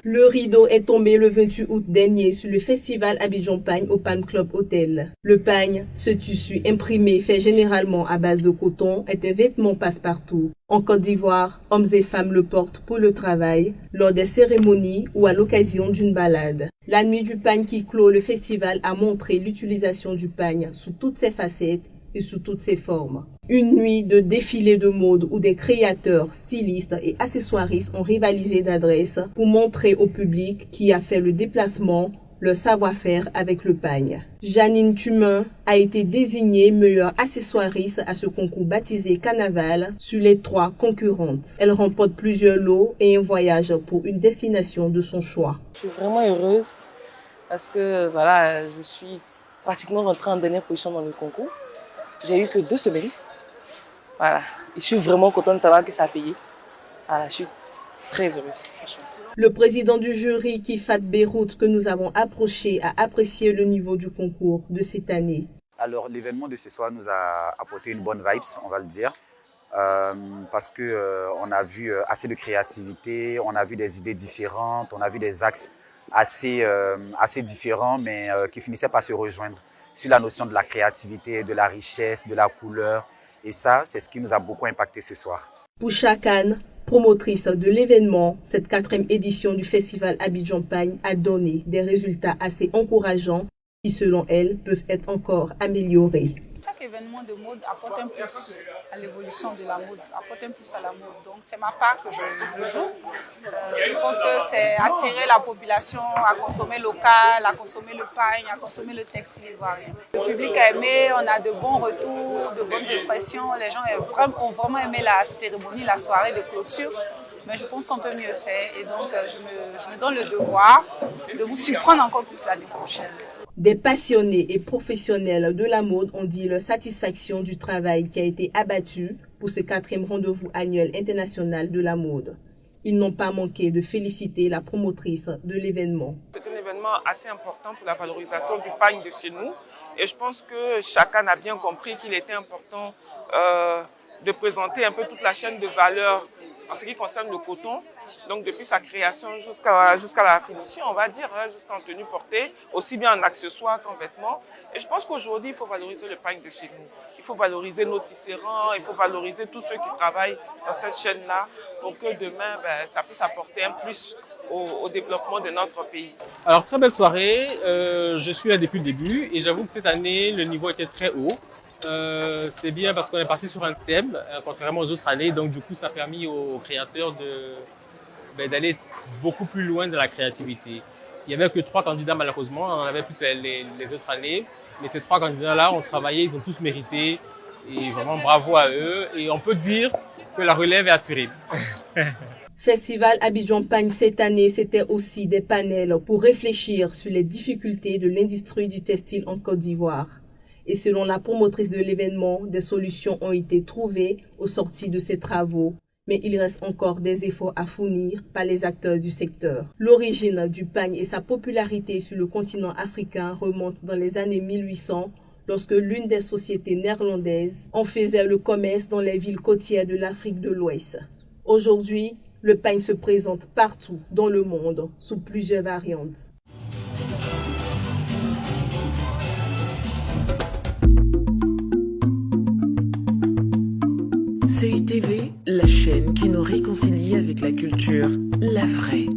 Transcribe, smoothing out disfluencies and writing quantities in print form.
Le rideau est tombé le 28 août dernier sur le festival Abidjan Pagne au Palm Club Hotel. Le pagne, ce tissu imprimé fait généralement à base de coton, est un vêtement passe-partout. En Côte d'Ivoire, hommes et femmes le portent pour le travail, lors des cérémonies ou à l'occasion d'une balade. La nuit du pagne qui clôt le festival a montré l'utilisation du pagne sous toutes ses facettes et sous toutes ses formes. Une nuit de défilé de mode où des créateurs, stylistes et accessoiristes ont rivalisé d'adresses pour montrer au public qui a fait le déplacement leur savoir-faire avec le pagne. Janine Thumain a été désignée meilleure accessoiriste à ce concours baptisé Carnaval sur les 3 concurrentes. Elle remporte plusieurs lots et un voyage pour une destination de son choix. Je suis vraiment heureuse parce que voilà, je suis pratiquement rentrée en dernière position dans le concours. J'ai eu que 2 semaines. Voilà. Et je suis vraiment contente de savoir que ça a payé. Voilà, je suis très heureuse. Le président du jury, Kifat Beyrouth, que nous avons approché, a apprécié le niveau du concours de cette année. Alors, l'événement de ce soir nous a apporté une bonne vibes, on va le dire. Parce qu'on a vu assez de créativité, on a vu des idées différentes, on a vu des axes assez différents, mais qui finissaient par se rejoindre sur la notion de la créativité, de la richesse, de la couleur. Et ça, c'est ce qui nous a beaucoup impacté ce soir. Pour Chakan, promotrice de l'événement, cette 4e édition du festival Abidjan Pagne a donné des résultats assez encourageants qui, selon elle, peuvent être encore améliorés. Chaque événement de mode apporte un plus à l'évolution de la mode, apporte un plus à la mode. Donc c'est ma part que je joue. Je pense que c'est attirer la population à consommer local, à consommer le pagne, à consommer le textile ivoirien. Le public a aimé, on a de bons retours, de bonnes impressions. Les gens ont vraiment aimé la cérémonie, la soirée de clôture. Mais je pense qu'on peut mieux faire et donc je me donne le devoir de vous surprendre encore plus l'année prochaine. Des passionnés et professionnels de la mode ont dit leur satisfaction du travail qui a été abattu pour ce 4e rendez-vous annuel international de la mode. Ils n'ont pas manqué de féliciter la promotrice de l'événement. C'est un événement assez important pour la valorisation du pagne de chez nous. Et je pense que chacun a bien compris qu'il était important de présenter un peu toute la chaîne de valeur en ce qui concerne le coton. Donc depuis sa création jusqu'à la finition, on va dire, jusqu'en tenue portée, aussi bien en accessoires qu'en vêtements. Et je pense qu'aujourd'hui, il faut valoriser le pagne de chez nous. Il faut valoriser nos tisserands, il faut valoriser tous ceux qui travaillent dans cette chaîne-là pour que demain, ça puisse apporter un plus au développement de notre pays. Alors, très belle soirée. Je suis là depuis le début et j'avoue que cette année, le niveau était très haut. C'est bien parce qu'on est parti sur un thème, contrairement aux autres années. Donc, du coup, ça a permis aux créateurs d'aller beaucoup plus loin dans la créativité. Il n'y avait que 3 candidats, malheureusement. On en avait plus les autres années. Mais ces 3 candidats-là ont travaillé, ils ont tous mérité. Et vraiment, bravo à eux. Et on peut dire que la relève est assurée. Festival Abidjan Pagne cette année, c'était aussi des panels pour réfléchir sur les difficultés de l'industrie du textile en Côte d'Ivoire. Et selon la promotrice de l'événement, des solutions ont été trouvées au sorti de ces travaux. Mais il reste encore des efforts à fournir par les acteurs du secteur. L'origine du pagne et sa popularité sur le continent africain remontent dans les années 1800, lorsque l'une des sociétés néerlandaises en faisait le commerce dans les villes côtières de l'Afrique de l'Ouest. Aujourd'hui, le pagne se présente partout dans le monde sous plusieurs variantes. CITV, la chaîne qui nous réconcilie avec la culture, la vraie.